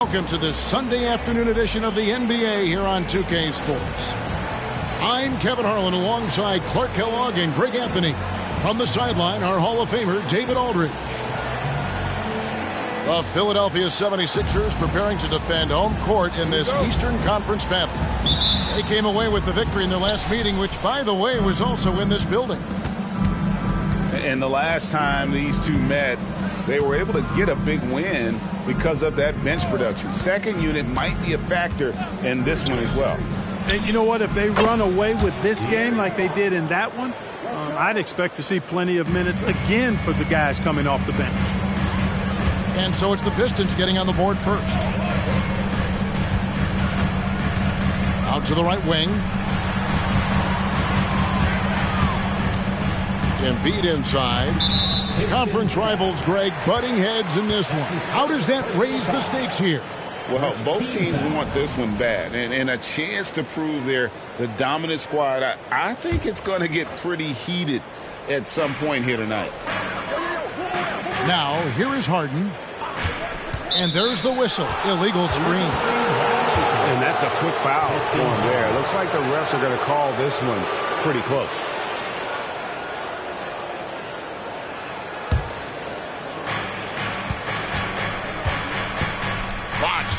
Welcome to this Sunday afternoon edition of the NBA here on 2K Sports. I'm Kevin Harlan alongside Clark Kellogg and Greg Anthony. From the sideline, our Hall of Famer, David Aldridge. The Philadelphia 76ers preparing to defend home court in this Eastern Conference battle. They came away with the victory in their last meeting, which, by the way, was also in this building. And the last time these two met, they were able to get a big win because of that bench production. Second unit might be a factor in this one as well. And you know what? If they run away with this game like they did in that one, I'd expect to see plenty of minutes again for the guys coming off the bench. And so it's the Pistons getting on the board first. Out to the right wing. Embiid inside. Conference rivals, Greg, butting heads in this one. How does that raise the stakes here? Well, both teams want this one bad, and a chance to prove they're the dominant squad. I think it's going to get pretty heated at some point here tonight. Now, here is Harden. And there's the whistle. Illegal screen. And that's a quick foul for him there. Looks like the refs are going to call this one pretty close.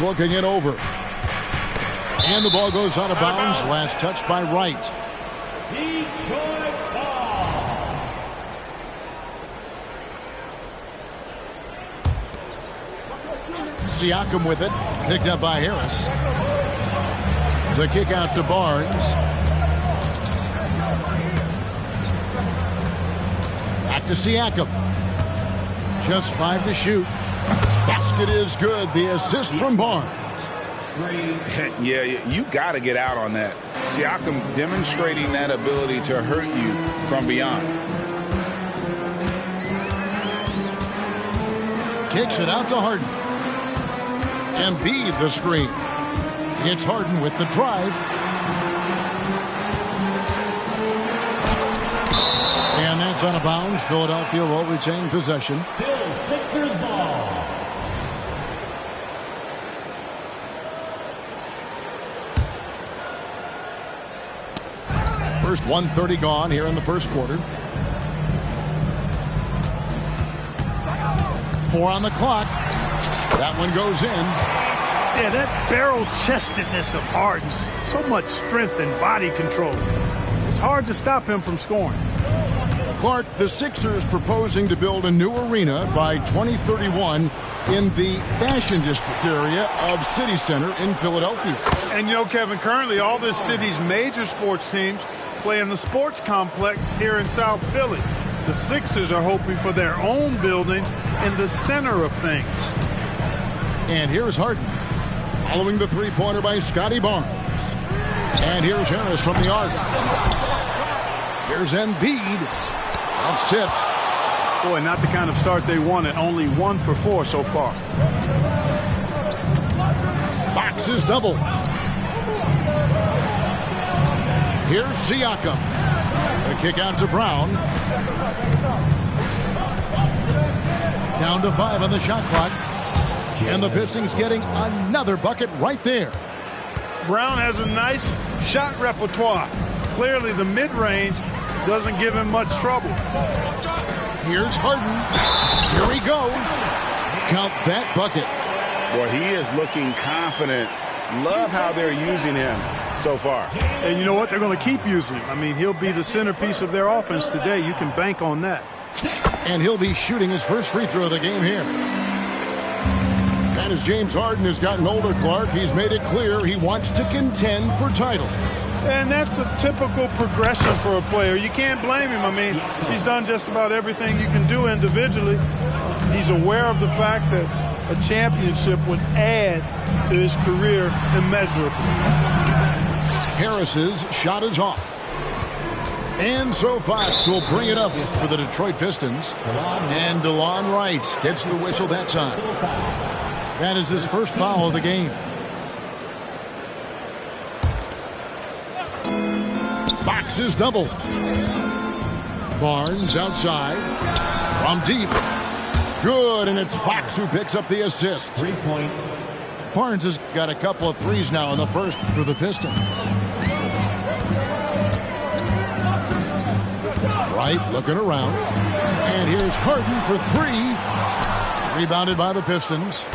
Looking it over. And the ball goes out of bounds. Last touch by Wright. Siakam with it. Picked up by Harris. The kick out to Barnes. Back to Siakam. Just 5 to shoot. Basket is good. The assist from Barnes. Yeah, you got to get out on that. Siakam demonstrating that ability to hurt you from beyond. Kicks it out to Harden. Embiid the screen. It's Harden with the drive. And that's out of bounds. Philadelphia will retain possession. First 1:30 gone here in the first quarter. 4 on the clock. That one goes in. Yeah, that barrel-chestedness of Harden. So much strength and body control. It's hard to stop him from scoring. Clark, the Sixers proposing to build a new arena by 2031 in the Fashion District area of City Center in Philadelphia. And you know, Kevin, currently all this city's major sports teams play in the sports complex here in South Philly. The Sixers are hoping for their own building in the center of things. And here's Harden, following the three-pointer by Scotty Barnes. And here's Harris from the arc. Here's Embiid. That's tipped. Boy, not the kind of start they wanted. Only 1 for 4 so far. Fox is double. Here's Siakam. The kick out to Brown. Down to 5 on the shot clock. And the Pistons getting another bucket right there. Brown has a nice shot repertoire. Clearly the mid-range doesn't give him much trouble. Here's Harden. Here he goes. Count that bucket. Boy, he is looking confident. Love how they're using him so far. And you know what? They're going to keep using him. I mean, he'll be the centerpiece of their offense today. You can bank on that. And he'll be shooting his first free throw of the game here. And as James Harden has gotten older, Clark, he's made it clear he wants to contend for titles. And that's a typical progression for a player. You can't blame him. I mean, he's done just about everything you can do individually. He's aware of the fact that a championship would add to his career immeasurably. Harris's shot is off. And so Fox will bring it up for the Detroit Pistons. And DeLon Wright gets the whistle that time. That is his first foul of the game. Fox is double. Barnes outside. From deep. Good, and it's Fox who picks up the assist. 3 points. Barnes has got a couple of threes now in the first for the Pistons. Wright looking around. And here's Harden for three. Rebounded by the Pistons.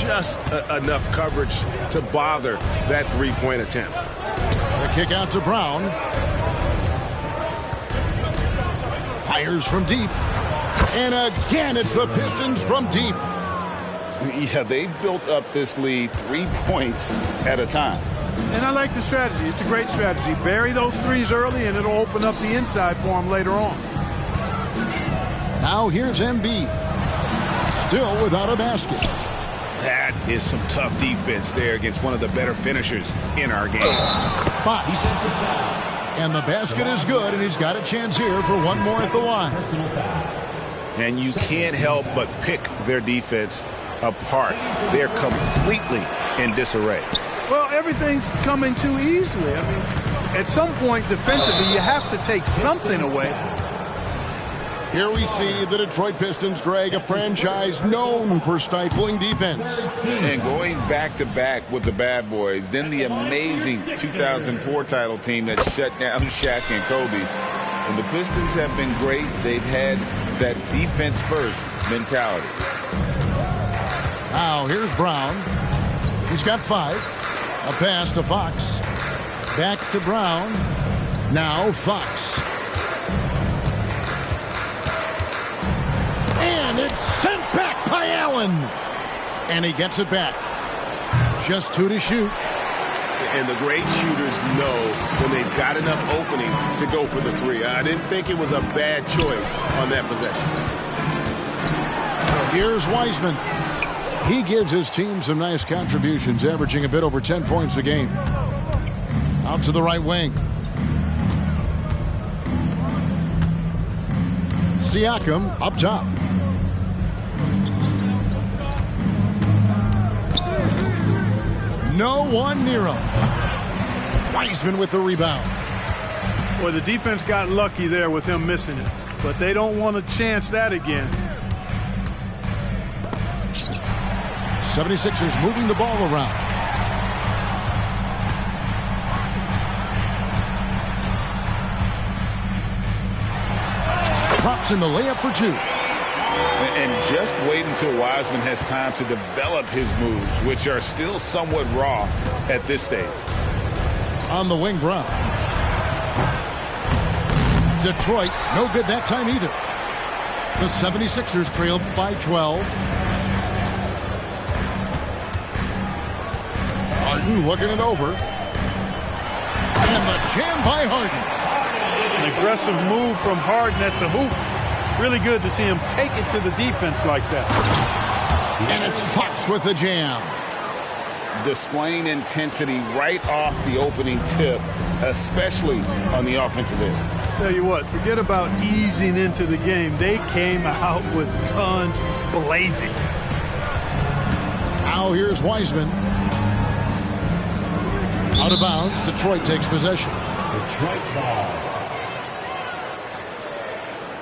Just enough coverage to bother that three-point attempt. The kick out to Brown. Fires from deep. And again, it's the Pistons from deep. Yeah, they built up this lead 3 points at a time. And I like the strategy. It's a great strategy. Bury those threes early, and it'll open up the inside for them later on. Now here's Embiid. Still without a basket. That is some tough defense there against one of the better finishers in our game. Fox. And the basket is good, and he's got a chance here for one more at the line. And you can't help but pick their defense apart. They're completely in disarray. Well, everything's coming too easily. I mean, at some point defensively, you have to take something away. Here we see the Detroit Pistons, Greg, a franchise known for stifling defense. And going back-to-back with the bad boys, then the amazing 2004 title team that shut down Shaq and Kobe. And the Pistons have been great. They've had that defense-first mentality. Now, here's Brown. He's got 5. A pass to Fox. Back to Brown. Now Fox. And it's sent back by Allen. And he gets it back. Just 2 to shoot. And the great shooters know when they've got enough opening to go for the three. I didn't think it was a bad choice on that possession. Here's Wiseman. He gives his team some nice contributions, averaging a bit over 10 points a game. Out to the right wing. Siakam up top. No one near him. Wiseman with the rebound. Well, the defense got lucky there with him missing it, but they don't want to chance that again. 76ers moving the ball around. Drops in the layup for 2. And just wait until Wiseman has time to develop his moves, which are still somewhat raw at this stage. On the wing, Brown. Detroit, no good that time either. The 76ers trailed by 12. Harden looking it over. And the jam by Harden. An aggressive move from Harden at the hoop. Really good to see him take it to the defense like that. And it's Fox with the jam. Displaying intensity right off the opening tip, especially on the offensive end. Tell you what, forget about easing into the game. They came out with guns blazing. Now here's Wiseman. Out of bounds. Detroit takes possession. Detroit ball.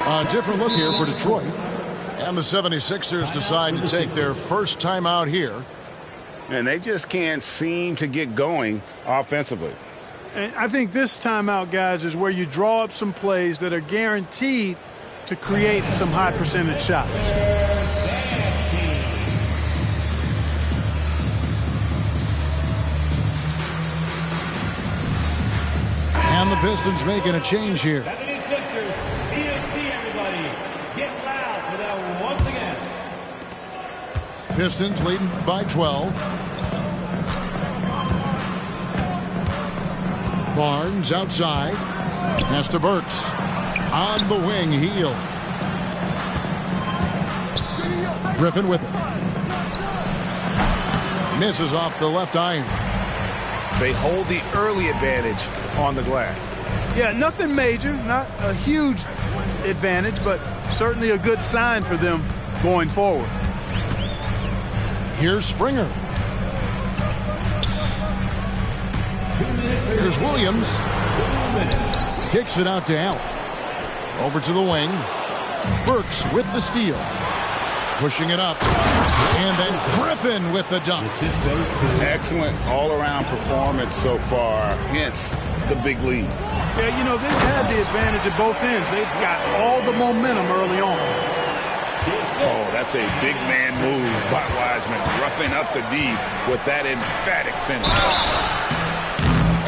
A different look here for Detroit. And the 76ers decide to take their first time out here. And they just can't seem to get going offensively. And I think this timeout, guys, is where you draw up some plays that are guaranteed to create some high percentage shots. And the Pistons making a change here. Pistons leading by 12. Barnes outside. Pass to Burks. On the wing, Heel. Griffin with it. Misses off the left iron. They hold the early advantage on the glass. Yeah, nothing major, not a huge advantage, but certainly a good sign for them going forward. Here's Springer. Here's Williams. Kicks it out to Allen. Over to the wing. Burks with the steal. Pushing it up. And then Griffin with the dunk. Excellent all-around performance so far, hence the big lead. Yeah, you know, they've had the advantage at both ends. They've got all the momentum early on. Oh, that's a big man move by Wiseman, roughing up the D with that emphatic finish.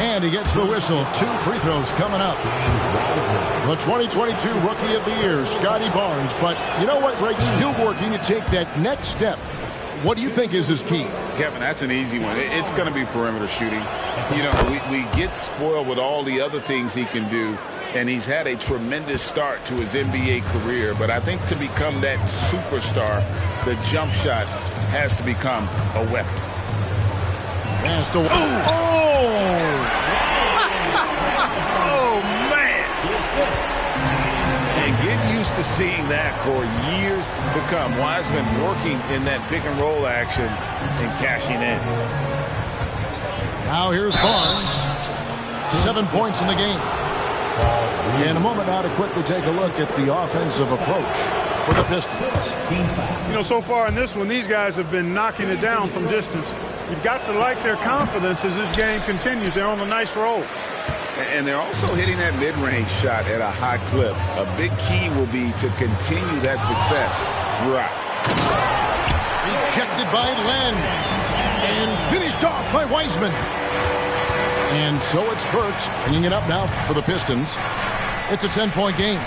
And he gets the whistle. 2 free throws coming up. The 2022 Rookie of the Year, Scotty Barnes. But you know what, Greg? Still working to take that next step. What do you think is his key? Kevin, that's an easy one. It's going to be perimeter shooting. You know, we get spoiled with all the other things he can do, and he's had a tremendous start to his NBA career. But I think to become that superstar, the jump shot has to become a weapon. Has to. Oh, man! And get used to seeing that for years to come. Wiseman working in that pick-and-roll action and cashing in. Now here's Barnes. 7 points in the game. In a moment now to quickly take a look at the offensive approach for the Pistons. You know, so far in this one, these guys have been knocking it down from distance. You've got to like their confidence as this game continues. They're on a nice roll. And they're also hitting that mid-range shot at a high clip. A big key will be to continue that success throughout. Rejected by Len. And finished off by Wiseman. And so it's Burks bringing it up now for the Pistons. It's a 10-point game.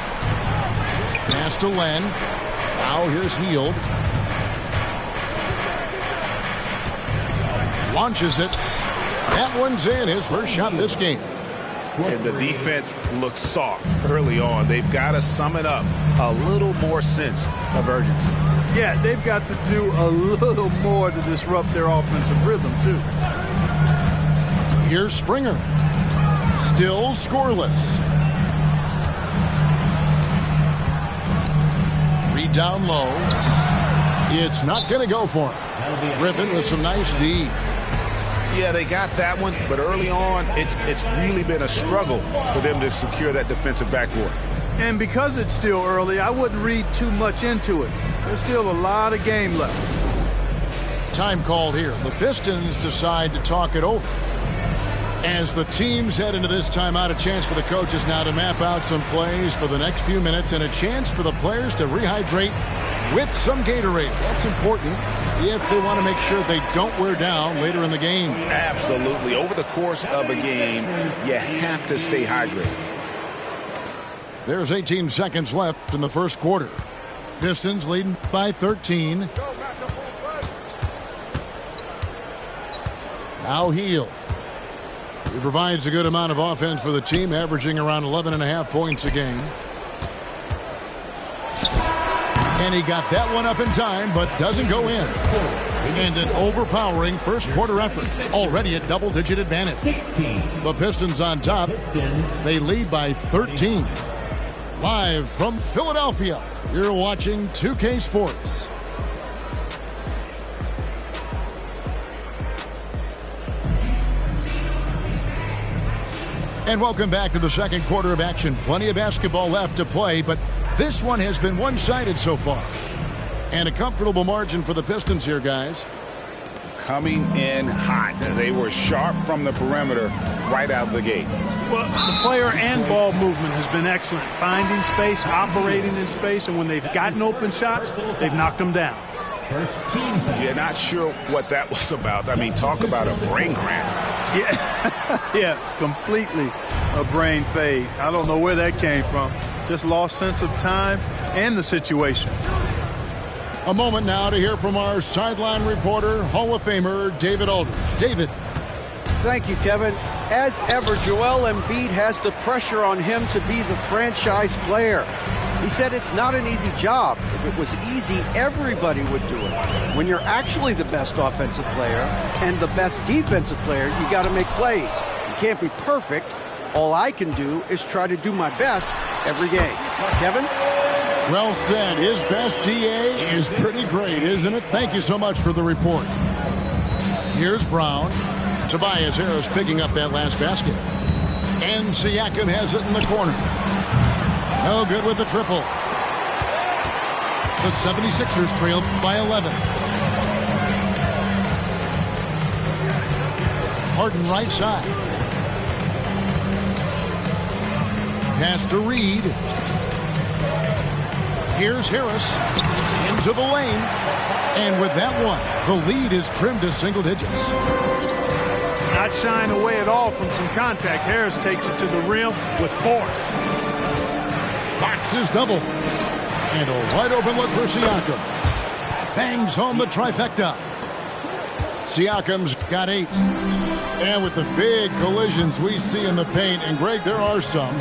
Pass to Len. Now here's Hield. Launches it. That one's in. His first shot this game. And the defense looks soft early on. They've got to sum it up. A little more sense of urgency. Yeah, they've got to do a little more to disrupt their offensive rhythm, too. Here's Springer. Still scoreless. Reed down low. It's not going to go for him. Griffin with some nice D. Yeah, they got that one, but early on, it's really been a struggle for them to secure that defensive backboard. And because it's still early, I wouldn't read too much into it. There's still a lot of game left. Time called here. The Pistons decide to talk it over. As the teams head into this timeout, a chance for the coaches now to map out some plays for the next few minutes and a chance for the players to rehydrate with some Gatorade. That's important if they want to make sure they don't wear down later in the game. Absolutely. Over the course of a game, you have to stay hydrated. There's 18 seconds left in the first quarter. Pistons leading by 13. Now Hield. He provides a good amount of offense for the team, averaging around 11.5 points a game. And he got that one up in time, but doesn't go in. And an overpowering first quarter effort, already a double-digit advantage. The Pistons on top. They lead by 13. Live from Philadelphia, you're watching 2K Sports. And welcome back to the second quarter of action. Plenty of basketball left to play, but this one has been one-sided so far. And a comfortable margin for the Pistons here, guys. Coming in hot. They were sharp from the perimeter right out of the gate. Well, the player and ball movement has been excellent. Finding space, operating in space, and when they've gotten open shots, they've knocked them down. You're not sure what that was about. I mean, talk about a brain cramp. Yeah, yeah, completely a brain fade. I don't know where that came from. Just lost sense of time and the situation. A moment now to hear from our sideline reporter, Hall of Famer David Aldridge. David. Thank you, Kevin. As ever, Joel Embiid has the pressure on him to be the franchise player. He said it's not an easy job. If it was easy, everybody would do it. When you're actually the best offensive player and the best defensive player, you got to make plays. You can't be perfect. All I can do is try to do my best every game. Kevin? Well said. His best GA is pretty great, isn't it? Thank you so much for the report. Here's Brown. Tobias Harris picking up that last basket. And Siakam has it in the corner. No good with the triple. The 76ers trailed by 11. Harden right side. Pass to Reed. Here's Harris into the lane. And with that one, the lead is trimmed to single digits. Not shying away at all from some contact. Harris takes it to the rim with force. Fox is double. And a wide open look for Siakam. Bangs home the trifecta. Siakam's got 8. And with the big collisions we see in the paint, and Greg, there are some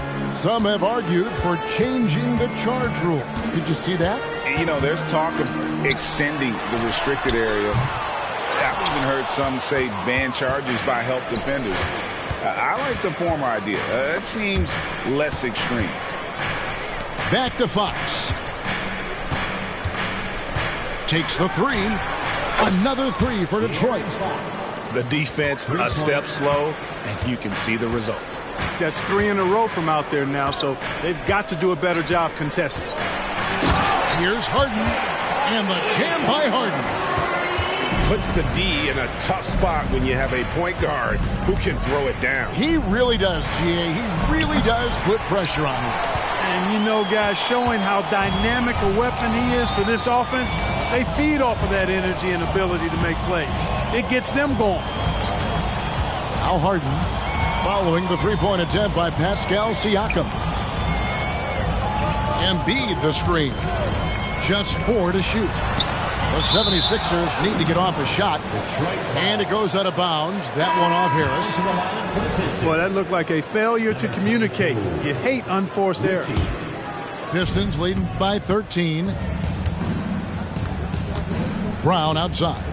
have argued for changing the charge rule. Did you see that? You know, there's talk of extending the restricted area. I've even heard some say ban charges by help defenders. I like the former idea. It seems less extreme. Back to Fox. Takes the 3. Another 3 for Detroit. The defense a step slow, and you can see the result. That's 3 in a row from out there now, so they've got to do a better job contesting. Here's Harden, and the jam by Harden. Puts the D in a tough spot when you have a point guard who can throw it down. He really does, GA. He really does put pressure on him. And you know, guys, showing how dynamic a weapon he is for this offense, they feed off of that energy and ability to make plays. It gets them going. Now Harden following the three-point attempt by Pascal Siakam. Embiid the screen. Just 4 to shoot. The 76ers need to get off a shot. And it goes out of bounds. That one off Harris. Boy, that looked like a failure to communicate. You hate unforced errors. Pistons leading by 13. Brown outside.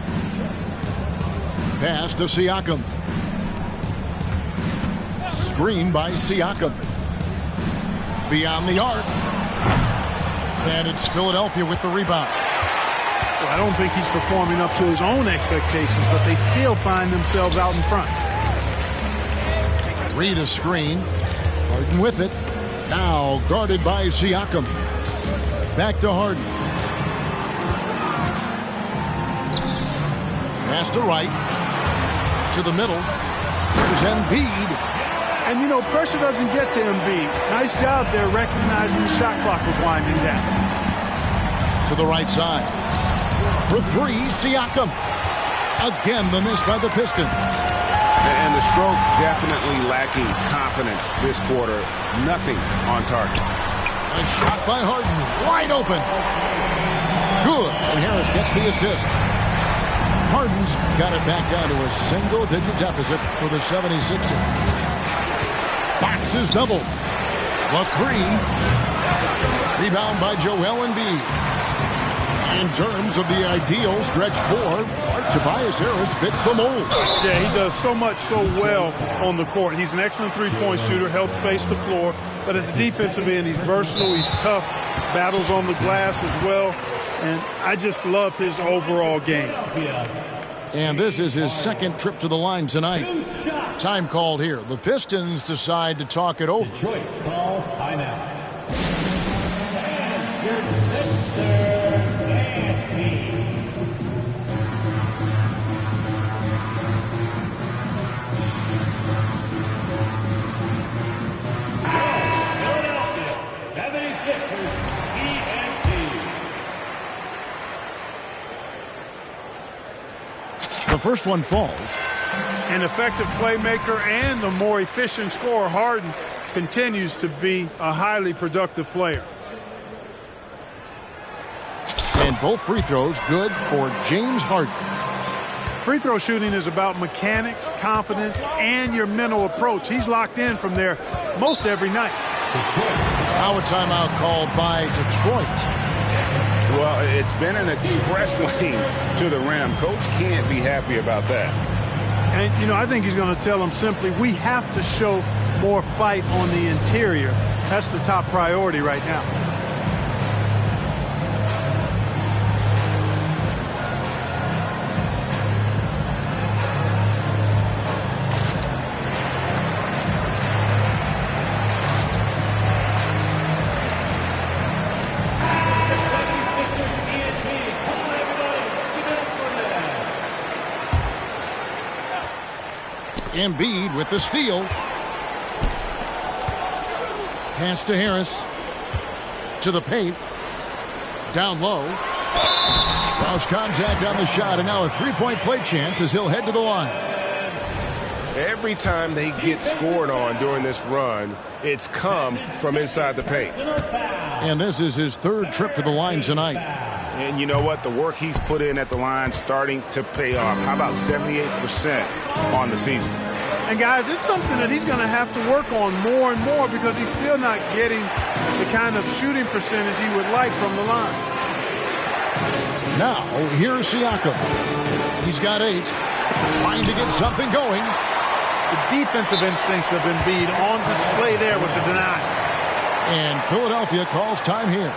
Pass to Siakam. Screen by Siakam. Beyond the arc. And it's Philadelphia with the rebound. Well, I don't think he's performing up to his own expectations, but they still find themselves out in front. Reed a screen. Harden with it. Now guarded by Siakam. Back to Harden. Pass to right. To the middle. Here's Embiid. And, you know, pressure doesn't get to Embiid. Nice job there recognizing the shot clock was winding down. To the right side. For 3, Siakam. Again, the miss by the Pistons. And the stroke definitely lacking confidence this quarter. Nothing on target. A shot by Harden. Wide open. Good. And Harris gets the assist. Harden's got it back down to a single-digit deficit for the 76ers. Fox is doubled. The 3. Rebound by Joel Embiid. In terms of the ideal stretch 4, Tobias Harris fits the mold. Yeah, he does so much so well on the court. He's an excellent three-point shooter, helps space the floor. But at the defensive end, he's versatile, he's tough, battles on the glass as well. And I just love his overall game. And this is his second trip to the line tonight. Time called here. The Pistons decide to talk it over. Detroit calls timeout. And your Sixers and Philadelphia 76ers The first one falls. An effective playmaker and the more efficient scorer, Harden, continues to be a highly productive player. And both free throws good for James Harden. Free throw shooting is about mechanics, confidence, and your mental approach. He's locked in from there most every night. Now a timeout called by Detroit. Well, it's been an express lane to the rim. Coach can't be happy about that. And, you know, I think he's going to tell them simply, we have to show more fight on the interior. That's the top priority right now. Embiid with the steal. Pass to Harris. To the paint. Down low. Lost contact on the shot, and now a three-point play chance as he'll head to the line. Every time they get scored on during this run, it's come from inside the paint. And this is his third trip to the line tonight. And you know what? The work he's put in at the line starting to pay off. How about 78% on the season? And, guys, it's something that he's going to have to work on more and more because he's still not getting the kind of shooting percentage he would like from the line. Now, here's Siakam. He's got 8. Trying to get something going. The defensive instincts of Embiid on display there with the deny. And Philadelphia calls time here.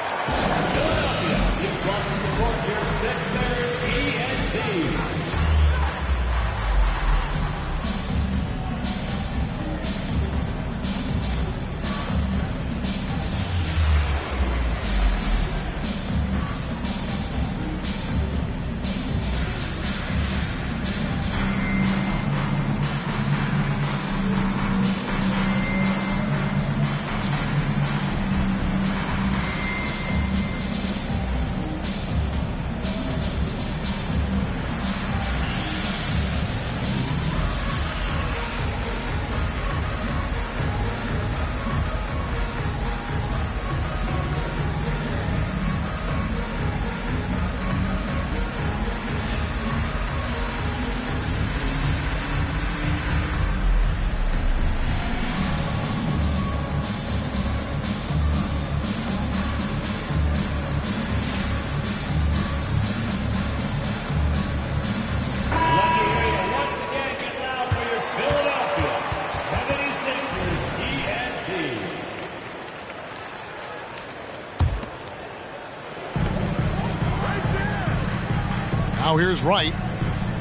Now here's Wright.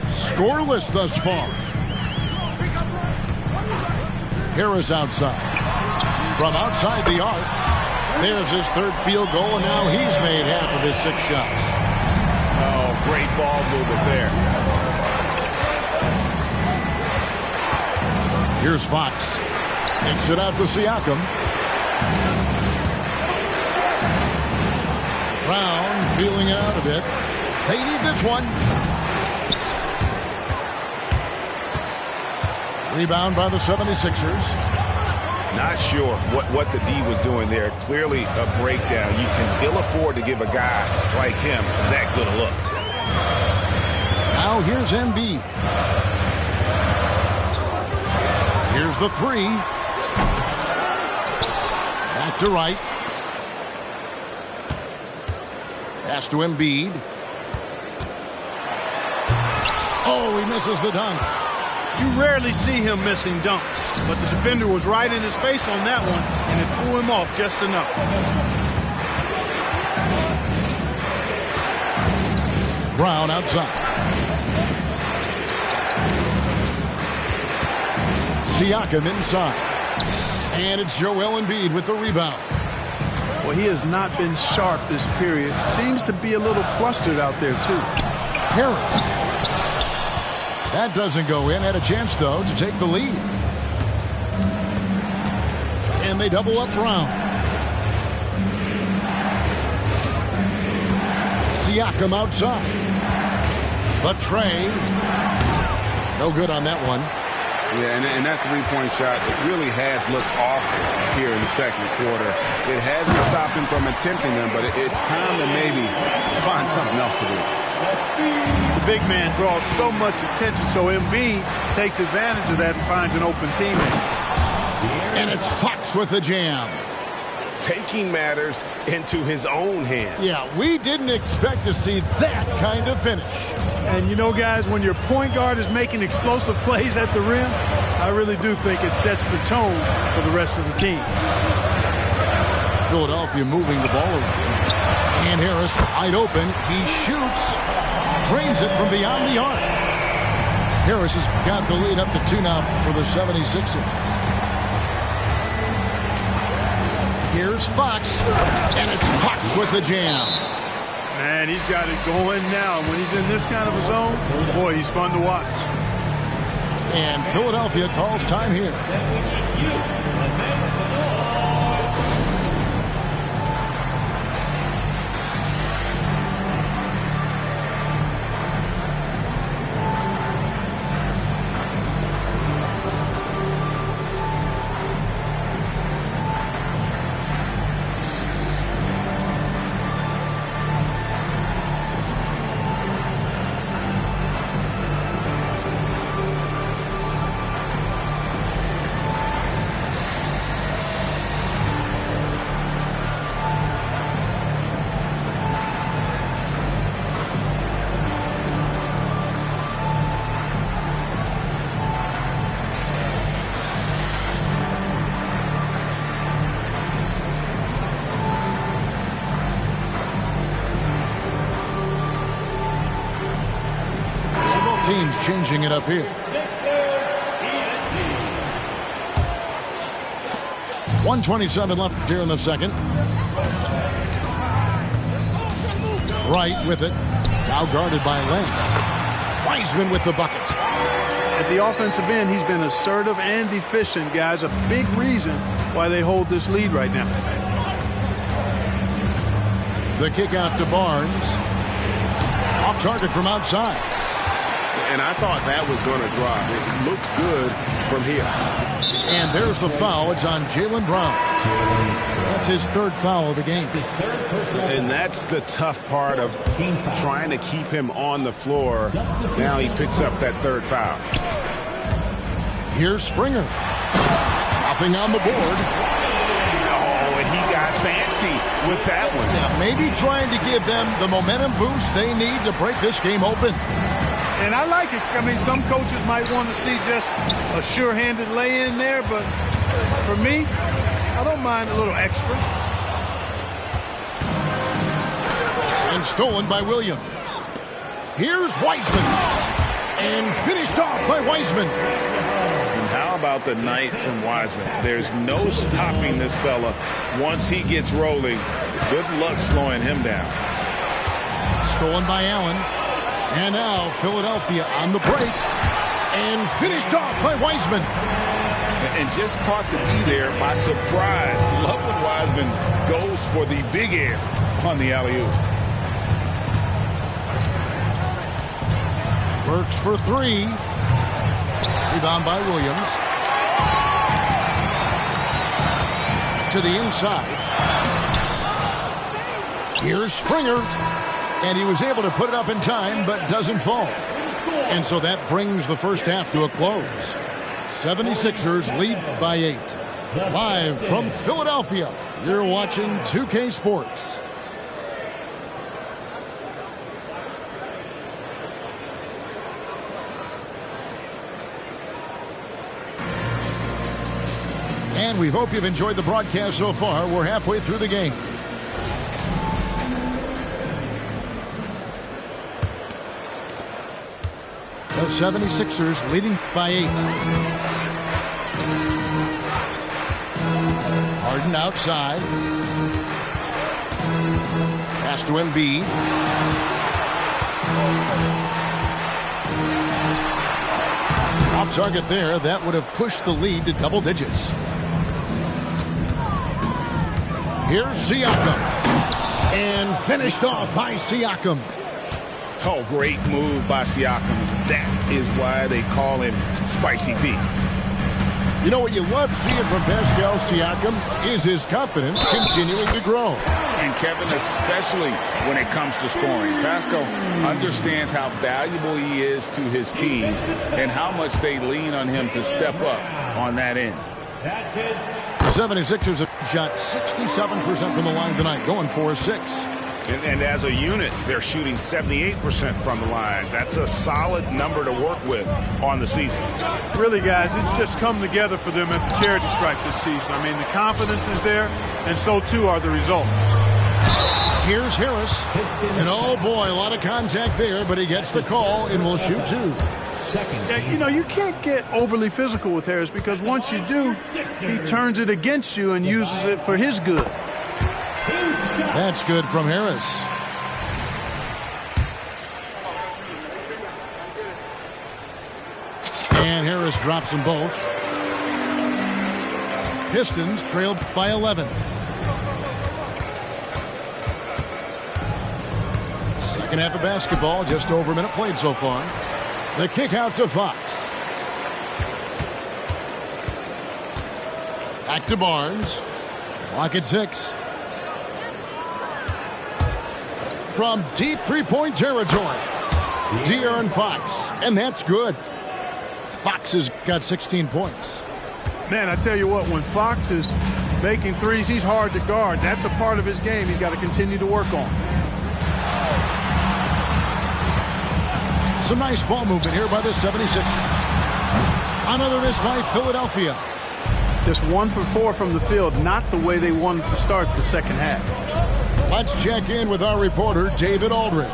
Scoreless thus far. Harris outside. From outside the arc. There's his third field goal, and now he's made half of his 6 shots. Oh, great ball movement there. Here's Fox. Takes it out to Siakam. Brown feeling it out a bit. They need this one. Rebound by the 76ers. Not sure what the D was doing there. Clearly a breakdown. You can ill afford to give a guy like him that good a look. Now here's Embiid. Here's the 3. Back to Wright. Pass to Embiid. Oh, he misses the dunk. You rarely see him missing dunks, but the defender was right in his face on that one, and it threw him off just enough. Brown outside. Siakam inside. And it's Joel Embiid with the rebound. Well, he has not been sharp this period. Seems to be a little flustered out there, too. Harris. That doesn't go in. Had a chance, though, to take the lead. And they double up Brown. Siakam outside. The tray. No good on that one. Yeah, and that three-point shot, it really has looked off here in the second quarter. It hasn't stopped him from attempting them, but it's time to maybe find something else to do. The big man draws so much attention, so Embiid takes advantage of that and finds an open teammate. And it's Fox with the jam. Taking matters into his own hands. Yeah, we didn't expect to see that kind of finish. And you know, guys, when your point guard is making explosive plays at the rim, I really do think it sets the tone for the rest of the team. Philadelphia moving the ball around. And Harris wide open. He shoots. Drains it from beyond the arc. Harris has got the lead up to 2 now for the 76ers. Here's Fox. And it's Fox with the jam. Man, he's got it going now. When he's in this kind of a zone, boy, he's fun to watch. And Philadelphia calls time here. Teams changing it up here. 1:27 left here in the second. Wright with it. Now guarded by Lynch. Wiseman with the bucket. At the offensive end, he's been assertive and efficient, guys. A big reason why they hold this lead right now. The kick out to Barnes. Off target from outside. And I thought that was going to drop. It looked good from here. And there's the foul. It's on Jaylen Brown. That's his third foul of the game. And that's the tough part of trying to keep him on the floor. Now he picks up that third foul. Here's Springer. Nothing on the board. Oh, and he got fancy with that one. Yeah, maybe trying to give them the momentum boost they need to break this game open. And I like it. I mean, some coaches might want to see just a sure-handed lay-in there, but for me, I don't mind a little extra. And stolen by Williams. Here's Wiseman. And finished off by Wiseman. And how about the night from Wiseman? There's no stopping this fella once he gets rolling. Good luck slowing him down. Stolen by Allen. And now Philadelphia on the break. And finished off by Wiseman. And just caught the D there by surprise. Love when Wiseman goes for the big air on the alley-oop. Works for three. Rebound by Williams. To the inside. Here's Springer. And he was able to put it up in time, but doesn't fall. And so that brings the first half to a close. 76ers lead by 8. Live from Philadelphia, you're watching 2K Sports. And we hope you've enjoyed the broadcast so far. We're halfway through the game. The 76ers leading by 8. Harden outside. Pass to Embiid. Off target there. That would have pushed the lead to double digits. Here's Siakam. And finished off by Siakam. Oh, great move by Siakam. That is why they call him Spicy P. You know what you love seeing from Pascal Siakam is his confidence continuing to grow. And Kevin, especially when it comes to scoring. Pascal understands how valuable he is to his team and how much they lean on him to step up on that end. The 76ers have shot 67% from the line tonight, going 4-6. And as a unit, they're shooting 78% from the line. That's a solid number to work with on the season. Really, guys, it's just come together for them at the charity stripe this season. I mean, the confidence is there, and so too are the results. Here's Harris. And oh boy, a lot of contact there, but he gets the call and will shoot two. Yeah, you know, you can't get overly physical with Harris because once you do, he turns it against you and uses it for his good. That's good from Harris. And Harris drops them both. Pistons trailed by 11. Second half of basketball, just over a minute played so far. The kick out to Fox. Back to Barnes. Clock at 6. From deep three-point territory, De'Aaron Fox, and that's good. Fox has got 16 points. Man, I tell you what, when Fox is making threes, he's hard to guard. That's a part of his game he's got to continue to work on. Some nice ball movement here by the 76ers. Another miss by Philadelphia. Just 1 for 4 from the field, not the way they wanted to start the second half. Let's check in with our reporter, David Aldridge.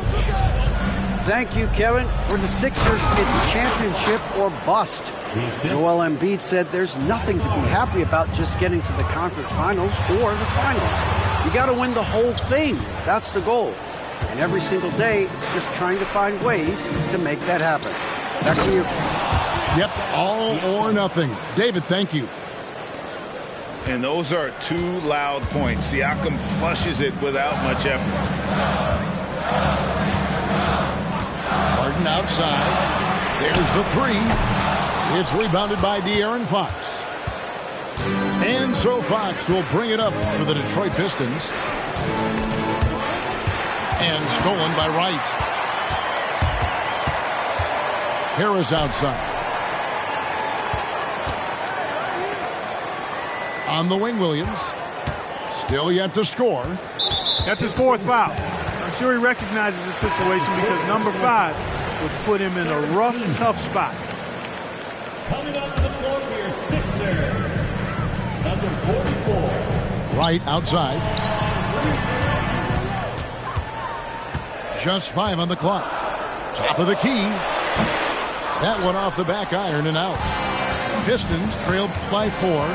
Thank you, Kevin. For the Sixers, it's championship or bust. Joel Embiid said there's nothing to be happy about just getting to the conference finals or the finals. You got to win the whole thing. That's the goal. And every single day, it's just trying to find ways to make that happen. Back to you. Yep, all or nothing. David, thank you. And those are 2 loud points. Siakam flushes it without much effort. Harden outside. There's the 3. It's rebounded by De'Aaron Fox. And so Fox will bring it up for the Detroit Pistons. And stolen by Wright. Harris outside. On the wing, Williams. Still yet to score. That's his 4th foul. I'm sure he recognizes the situation because number 5 would put him in a rough, tough spot. Coming up to the floor for your Sixers, number 44. Wright outside. Just 5 on the clock. Top of the key. That one off the back iron and out. Pistons trailed by 4.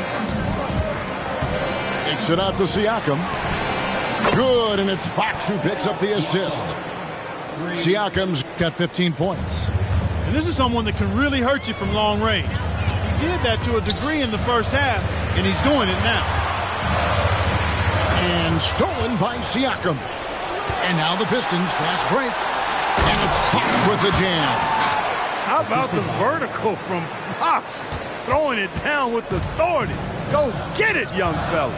Takes it out to Siakam. Good, and it's Fox who picks up the assist. Siakam's got 15 points. And this is someone that can really hurt you from long range. He did that to a degree in the first half, and he's doing it now. And stolen by Siakam. And now the Pistons fast break. And it's Fox with the jam. How about the vertical from Fox? Throwing it down with authority. Go get it, young fella.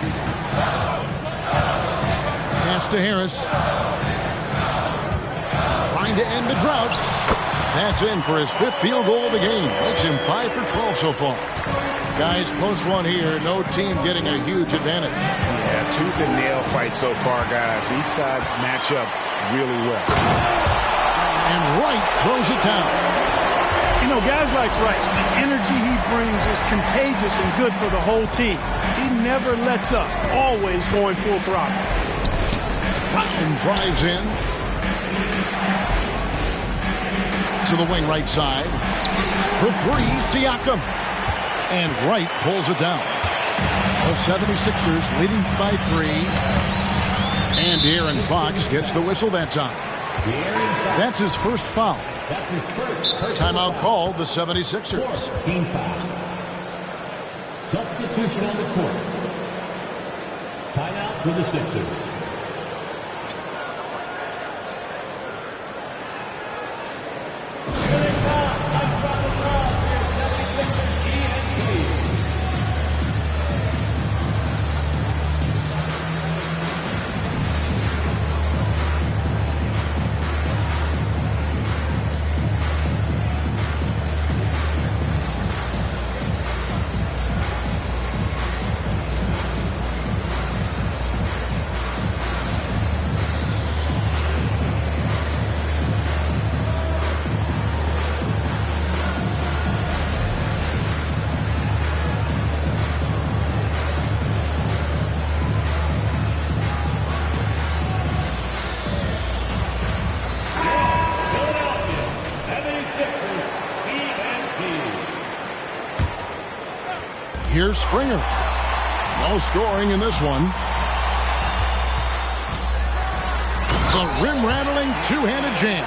Pass to Harris. Trying to end the drought. That's in for his 5th field goal of the game. Makes him 5 for 12 so far. Guys, close one here. No team getting a huge advantage. Yeah, tooth and nail fight so far, guys. These sides match up really well. And Wright throws it down. You know, guys like Wright, the energy he brings is contagious and good for the whole team. He never lets up, always going full throttle. Cotton drives in to the wing right side. For 3, Siakam. And Wright pulls it down. The 76ers leading by 3. And De'Aaron Fox gets the whistle that time. That's his first foul. That's his first. Timeout called the 76ers. Team foul. Substitution on the court. Timeout for the Sixers. Here's Springer. No scoring in this one. The rim-rattling two-handed jam.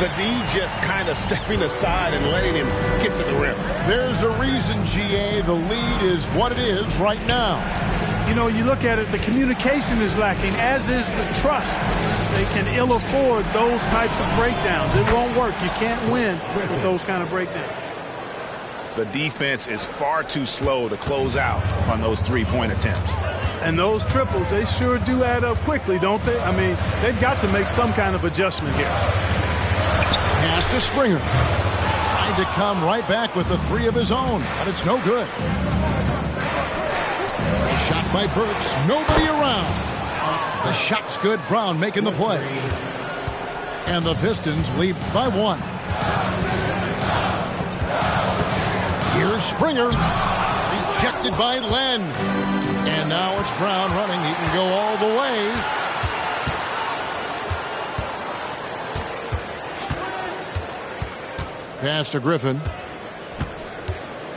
The D just kind of stepping aside and letting him get get to the rim. There's a reason, GA, the lead is what it is right now. You know, you look at it, the communication is lacking, as is the trust. They can ill afford those types of breakdowns. It won't work. You can't win with those kind of breakdowns. The defense is far too slow to close out on those three-point attempts. And those triples, they sure do add up quickly, don't they? I mean, they've got to make some kind of adjustment here. Pass to Springer. Trying to come right back with the three of his own, but it's no good. Shot by Burks. Nobody around. The shot's good. Brown making the play. And the Pistons lead by 1. Here's Springer. Rejected by Len. And now it's Brown running. He can go all the way. Pass to Griffin.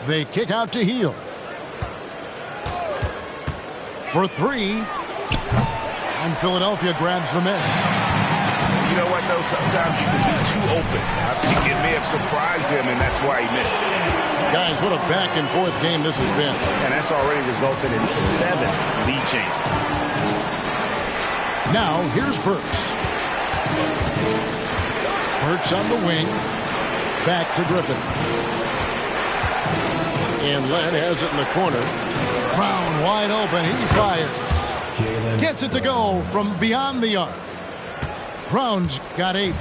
They kick out to Hield. For 3. And Philadelphia grabs the miss. You know what, though? Sometimes you can be too open. I think it may have surprised him, and that's why he missed. Guys, what a back-and-forth game this has been. And that's already resulted in 7 lead changes. Now, here's Burks. Burks on the wing. Back to Griffin. And Len has it in the corner. Brown wide open. He fires. Gets it to go from beyond the arc. Brown's got 8.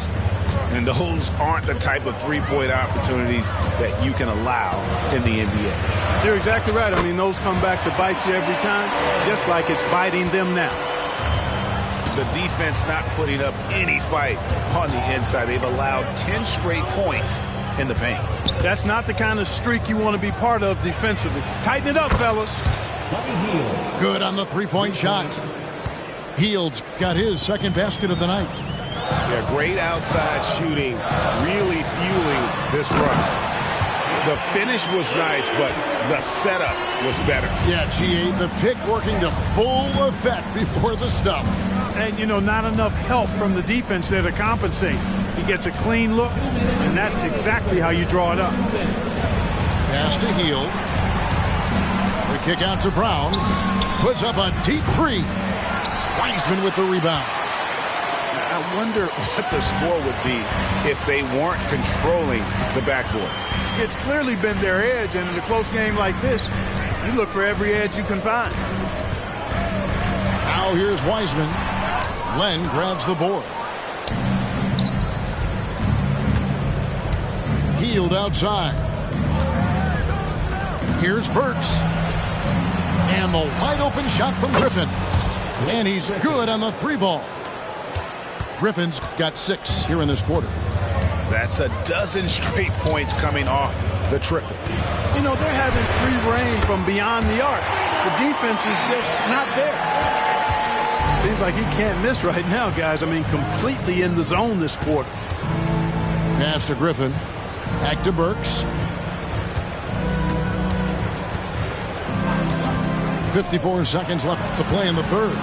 And those aren't the type of three-point opportunities that you can allow in the NBA. You're exactly right. I mean, those come back to bite you every time, just like it's biting them now. The defense not putting up any fight on the inside. They've allowed 10 straight points in the paint. That's not the kind of streak you want to be part of defensively. Tighten it up, fellas. Good on the three-point shot. Hield's got his second basket of the night. Yeah, great outside shooting, really fueling this run. The finish was nice, but the setup was better. Yeah, GA, the pick working to full effect before the stuff. And, you know, not enough help from the defense there to compensate. He gets a clean look, and that's exactly how you draw it up. Pass to Hield. The kick out to Brown. Puts up a deep 3. Wiseman with the rebound. I wonder what the score would be if they weren't controlling the backboard. It's clearly been their edge, and in a close game like this, you look for every edge you can find. Now here's Wiseman. Len grabs the board. Hield outside. Here's Burks. And the wide open shot from Griffin. And he's good on the 3 ball. Griffin's got 6 here in this quarter. That's a dozen straight points coming off the triple. You know, they're having free reign from beyond the arc. The defense is just not there. Seems like he can't miss right now, guys. I mean, completely in the zone this quarter. Pass to Griffin. Back to Burks. 54 seconds left to play in the third.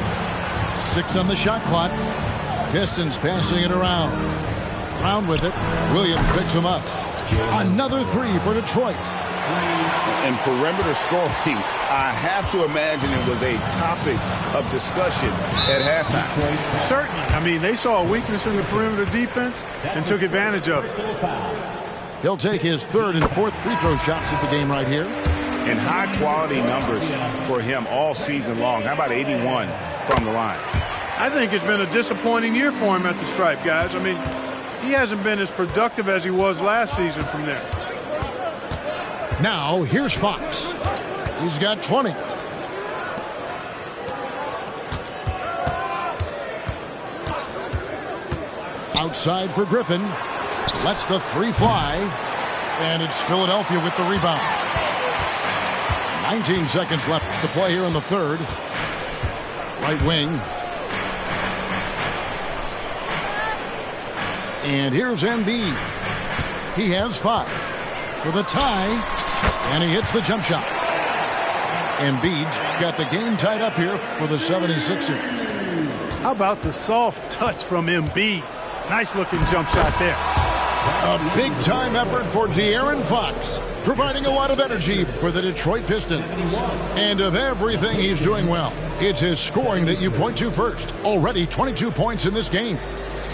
6 on the shot clock. Pistons passing it around. Brown with it. Williams picks him up. Another 3 for Detroit. And perimeter scoring, I have to imagine it was a topic of discussion at halftime. Certainly. I mean, they saw a weakness in the perimeter defense and took advantage of it. He'll take his 3rd and 4th free throw shots at the game right here. And high-quality numbers for him all season long. How about 81 from the line? I think it's been a disappointing year for him at the stripe, guys. I mean, he hasn't been as productive as he was last season from there. Now, here's Fox. He's got 20. Outside for Griffin. Lets the 3 fly. And it's Philadelphia with the rebound. 19 seconds left to play here in the third. Right wing. And here's Embiid. He has 5 for the tie. And he hits the jump shot. Embiid's got the game tied up here for the 76ers. How about the soft touch from Embiid? Nice looking jump shot there. A big-time effort for De'Aaron Fox, providing a lot of energy for the Detroit Pistons. And of everything he's doing well, it's his scoring that you point to first. Already 22 points in this game.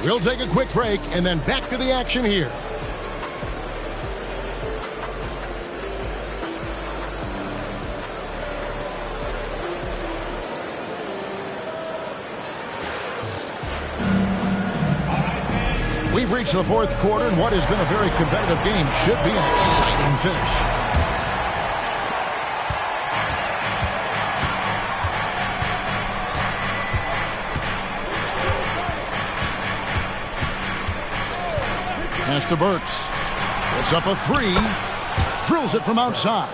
We'll take a quick break and then back to the action here. We've reached the fourth quarter, and what has been a very competitive game should be an exciting finish. Pass to Burks. Puts up a three. Drills it from outside.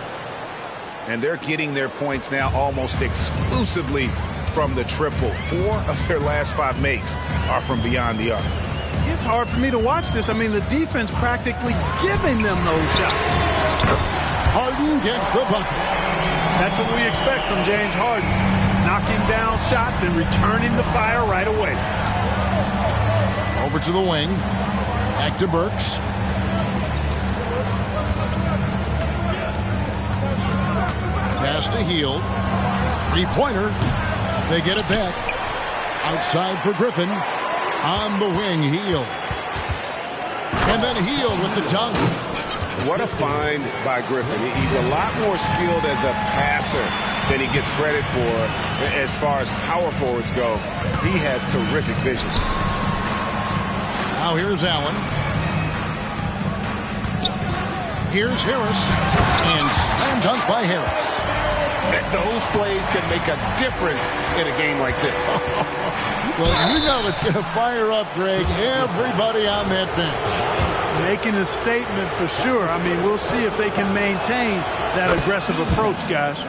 And they're getting their points now almost exclusively from the triple. 4 of their last 5 makes are from beyond the arc. It's hard for me to watch this. I mean, the defense practically giving them those shots. Harden gets the bucket. That's what we expect from James Harden. Knocking down shots and returning the fire right away. Over to the wing. Back to Burks. Pass to Hield. Three-pointer. They get it back. Outside for Griffin. On the wing, Hield. And then Hield with the dunk. What a find by Griffin. He's a lot more skilled as a passer than he gets credit for as far as power forwards go. He has terrific vision. Now here's Allen. Here's Harris. And slam dunk by Harris. Those plays can make a difference in a game like this. Well, you know it's going to fire up, Greg, everybody on that bench. Making a statement for sure. I mean, we'll see if they can maintain that aggressive approach, guys.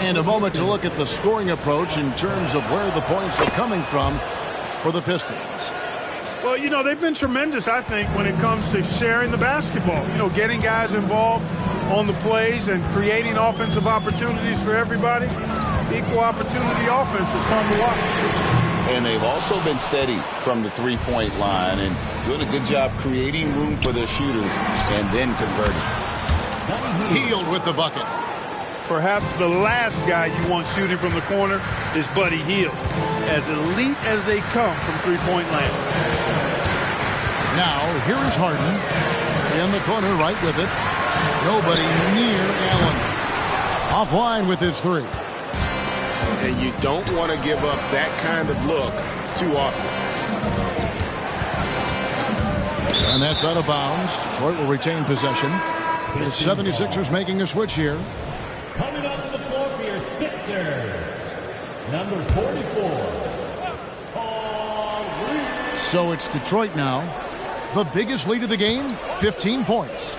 And a moment to look at the scoring approach in terms of where the points are coming from for the Pistons. Well, you know, they've been tremendous, I think, when it comes to sharing the basketball. You know, getting guys involved on the plays and creating offensive opportunities for everybody. Equal opportunity offense is fun to watch. And they've also been steady from the three-point line and doing a good job creating room for their shooters and then converting. Hield with the bucket. Perhaps the last guy you want shooting from the corner is Buddy Hield. As elite as they come from three-point land. Now, here is Harden. In the corner, right with it. Nobody near Allen. Offline with his three. And you don't want to give up that kind of look too often. And that's out of bounds. Detroit will retain possession. The 76ers making a switch here. Coming up to the floor for your Sixers, number 44. So it's Detroit now. The biggest lead of the game, 15 points.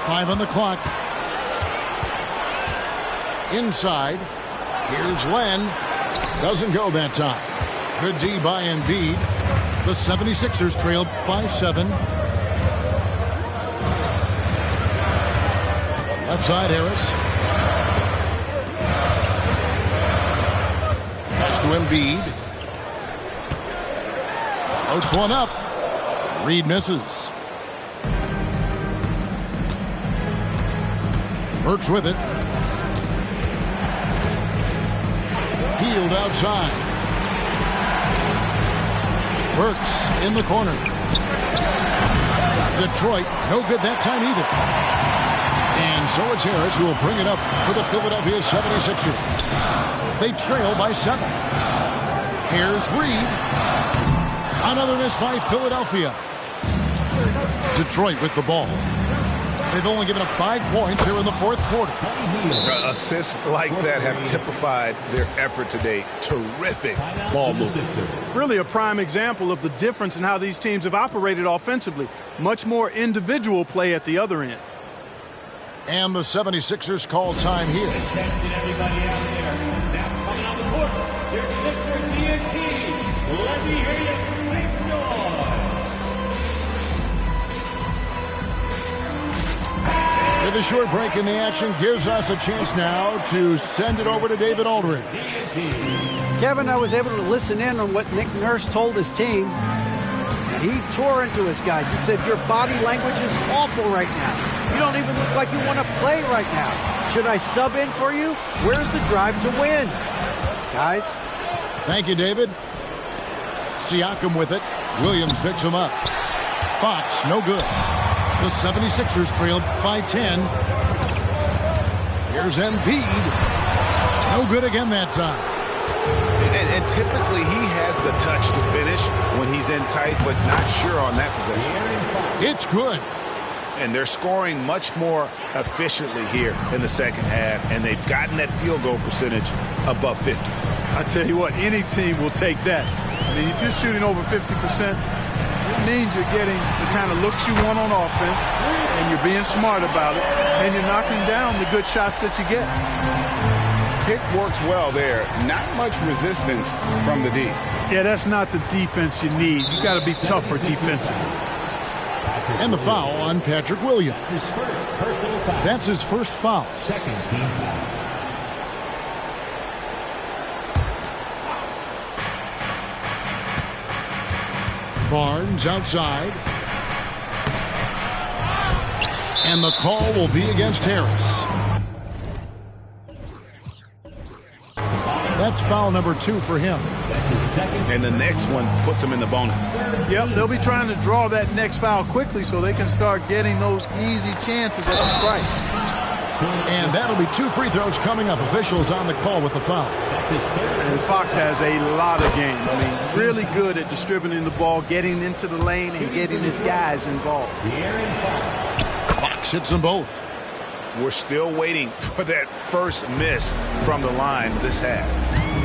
5 on the clock. Inside. Here's Len. Doesn't go that time. Good D by Embiid. The 76ers trailed by 7. Left side, Harris. Pass to Embiid. Floats one up. Reed misses. Burks with it. Hield outside. Burks in the corner. Detroit, no good that time either. And so it's Harris who will bring it up for the Philadelphia 76ers. They trail by 7. Here's Reed. Another miss by Philadelphia. Detroit with the ball. They've only given up 5 points here in the fourth quarter. Assists like that have typified their effort today. Terrific ball movement. Really a prime example of the difference in how these teams have operated offensively. Much more individual play at the other end. And the 76ers call time here. Attention everybody out there. Now coming on the court, your Sixers DET. Let me hear you make noise. With a short break in the action gives us a chance now to send it over to David Aldridge. DET. Kevin, I was able to listen in on what Nick Nurse told his team. He tore into his guys. He said, your body language is awful right now. You don't even look like you want to play right now. Should I sub in for you? Where's the drive to win? Guys? Thank you, David. Siakam with it. Williams picks him up. Fox, no good. The 76ers trailed by 10. Here's Embiid. No good again that time. And typically he has the touch to finish when he's in tight, but not sure on that possession. It's good. And they're scoring much more efficiently here in the second half, and they've gotten that field goal percentage above 50. I tell you what, any team will take that. I mean, if you're shooting over 50%, it means you're getting the kind of looks you want on offense, and you're being smart about it, and you're knocking down the good shots that you get. Pick works well there. Not much resistance from the D. Yeah, that's not the defense you need. You got to be tougher defensively. And the foul on Patrick Williams. That's his first foul. Second team foul. Barnes outside. And the call will be against Harris. That's foul number 2 for him. That's his second. And the next one puts him in the bonus. Yep, they'll be trying to draw that next foul quickly so they can start getting those easy chances at the strike. And that'll be 2 free throws coming up. Officials on the call with the foul. And Fox has a lot of game. I mean, really good at distributing the ball, getting into the lane, and getting his guys involved. Fox hits them both. We're still waiting for that first miss from the line this half.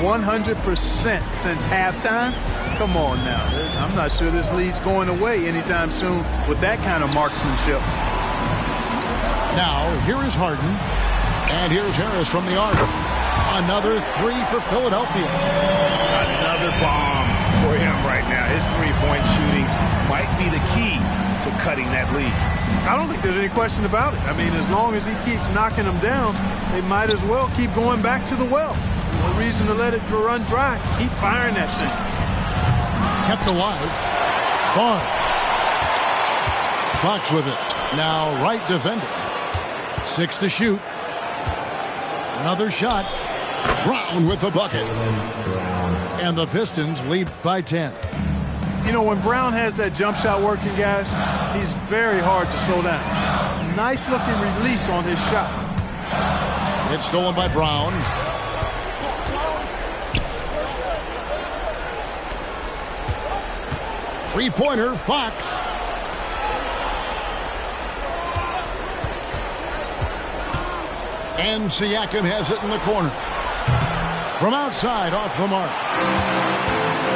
100% since halftime? Come on now. I'm not sure this lead's going away anytime soon with that kind of marksmanship. Now, here is Harden. And here's Harris from the arc. Another 3 for Philadelphia. Another bomb for him right now. His three-point shooting might be the key to cutting that lead. I don't think there's any question about it. I mean, as long as he keeps knocking them down, they might as well keep going back to the well. No reason to let it run dry. Keep firing that thing. Kept alive. Barnes. Fox with it. Now right defender. 6 to shoot. Another shot. Brown with the bucket. And the Pistons lead by 10. You know, when Brown has that jump shot working, guys, he's very hard to slow down. Nice looking release on his shot. It's stolen by Brown. Three-pointer, Fox. And Siakam has it in the corner. From outside, off the mark.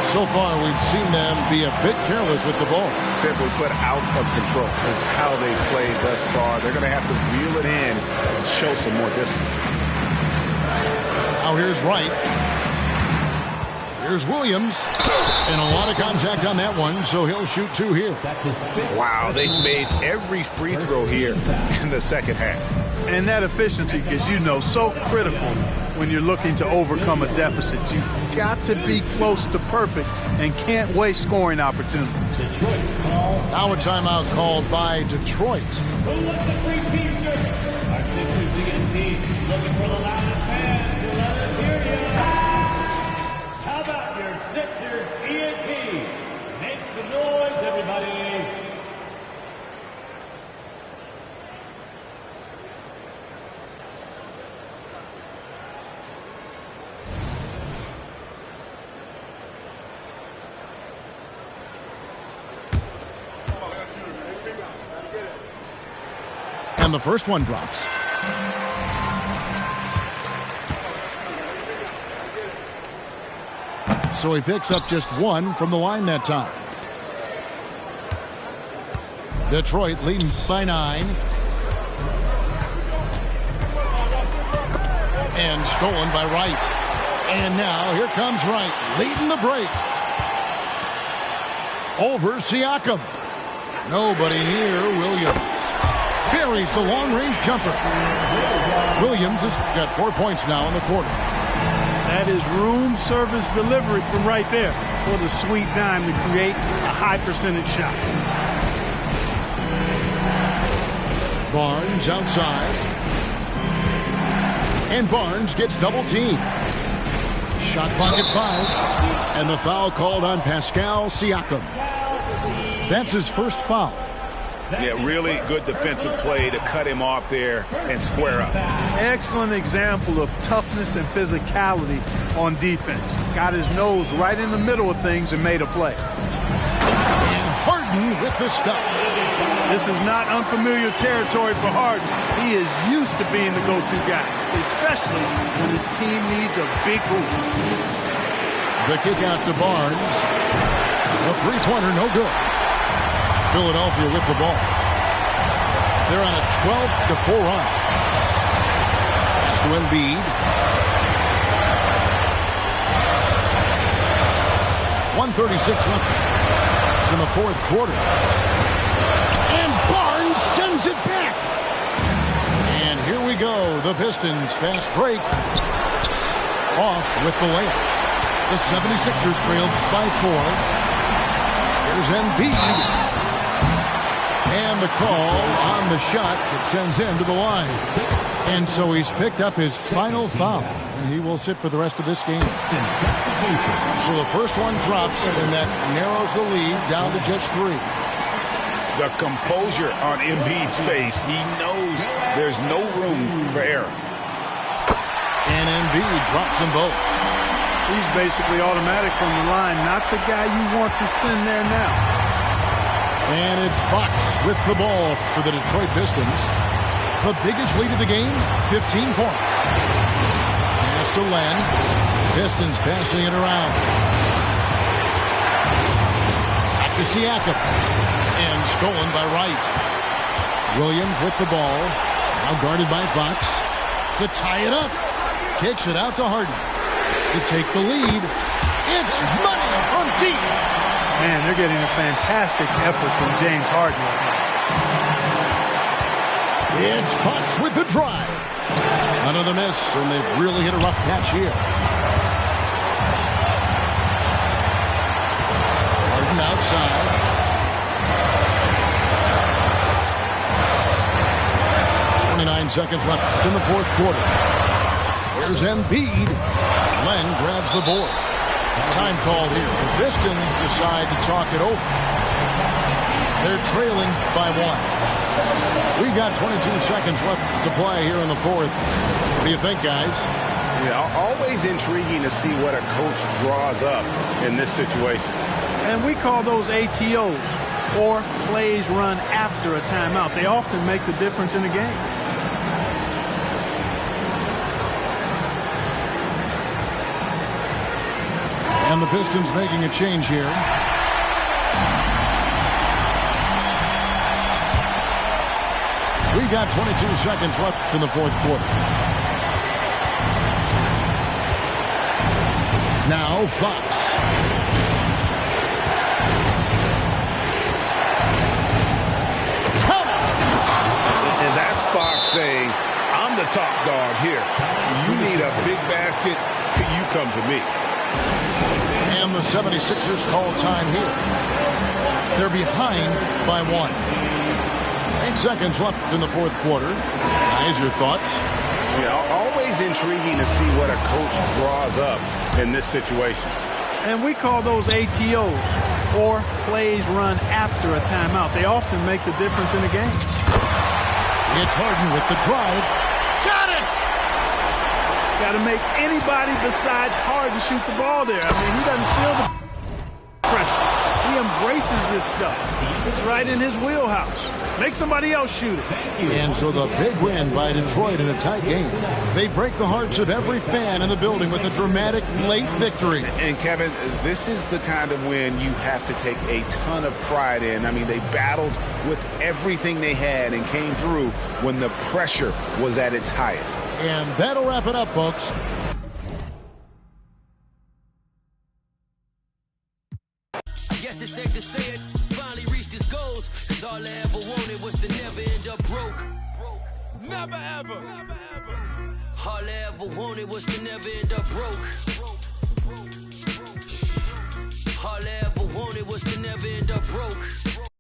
So far, we've seen them be a bit careless with the ball. Simply put out of control is how they've played thus far. They're going to have to reel it in and show some more discipline. Now here's Wright. Here's Williams. And a lot of contact on that one, so he'll shoot 2 here. Wow, they've made every free throw here in the second half. And that efficiency is, you know, so critical when you're looking to overcome a deficit. You've got to be close to perfect and can't waste scoring opportunities. Now a timeout called by Detroit. Who wants the three-piece shirt? Our Sixers DNT looking for the loudest fans to let us hear you. How about your Sixers DNT? Make some noise, everybody. And the first one drops. So he picks up just 1 from the line that time. Detroit leading by 9. And stolen by Wright. And now here comes Wright leading the break. Over Siakam. Nobody near Williams. Buries the long-range jumper. Williams has got 4 points now in the quarter. That is room service delivery from right there. What a sweet dime to create a high percentage shot. Barnes outside. And Barnes gets double teamed. Shot clock at 5. And the foul called on Pascal Siakam. That's his first foul. Yeah, really good defensive play to cut him off there and square up. Excellent example of toughness and physicality on defense. Got his nose right in the middle of things and made a play. And Harden with the stuff. This is not unfamiliar territory for Harden. He is used to being the go-to guy, especially when his team needs a big hoop. The kick out to Barnes. The three-pointer no good. Philadelphia with the ball. They're on a 12-4 run. Pass to Embiid. 1:36 left in the fourth quarter. And Barnes sends it back. And here we go. The Pistons fast break. Off with the layup. The 76ers trailed by 4. Here's Embiid. And the call on the shot that sends him to the line. And so he's picked up his final foul. And he will sit for the rest of this game. So the first one drops, and that narrows the lead down to just 3. The composure on Embiid's face. He knows there's no room for error. And Embiid drops them both. He's basically automatic from the line, not the guy you want to send there now. And it's Fox with the ball for the Detroit Pistons. The biggest lead of the game, 15 points. Pass to Len. Pistons passing it around. Back to Siakam. And stolen by Wright. Williams with the ball. Now guarded by Fox. To tie it up. Kicks it out to Harden. To take the lead. It's money from deep. Man, they're getting a fantastic effort from James Harden right now. It's Fox with the drive. Another miss, and they've really hit a rough patch here. Harden outside. Seconds left in the fourth quarter. Here's Embiid. Len grabs the board. Time called here. The Pistons decide to talk it over. They're trailing by 1. We've got 22 seconds left to play here in the fourth. What do you think, guys? Yeah, always intriguing to see what a coach draws up in this situation. And we call those ATOs, or plays run after a timeout. They often make the difference in a game. And the Pistons making a change here. We've got 22 seconds left in the fourth quarter. Now Fox. And that's Fox saying, I'm the top dog here. You need a big basket, you come to me. And the 76ers call time here. They're behind by 1. 8 seconds left in the fourth quarter. Guys, your thoughts? Yeah, always intriguing to see what a coach draws up in this situation. And we call those ATOs, or plays run after a timeout. They often make the difference in a game. It's Harden with the drive. Got it! Got to make anybody besides Harden shoot the ball there. I mean, he doesn't feel the pressure. He embraces this stuff. It's right in his wheelhouse. Make somebody else shoot it. And so the big win by Detroit in a tight game. They break the hearts of every fan in the building with a dramatic late victory. And Kevin, this is the kind of win you have to take a ton of pride in. I mean, they battled with everything they had and came through when the pressure was at its highest. And that'll wrap it up, folks. Guess it's safe to say it. Finally reached his goals. Cause all I ever wanted was to never end up broke. Never ever. Never ever. All I ever wanted was to never end up broke.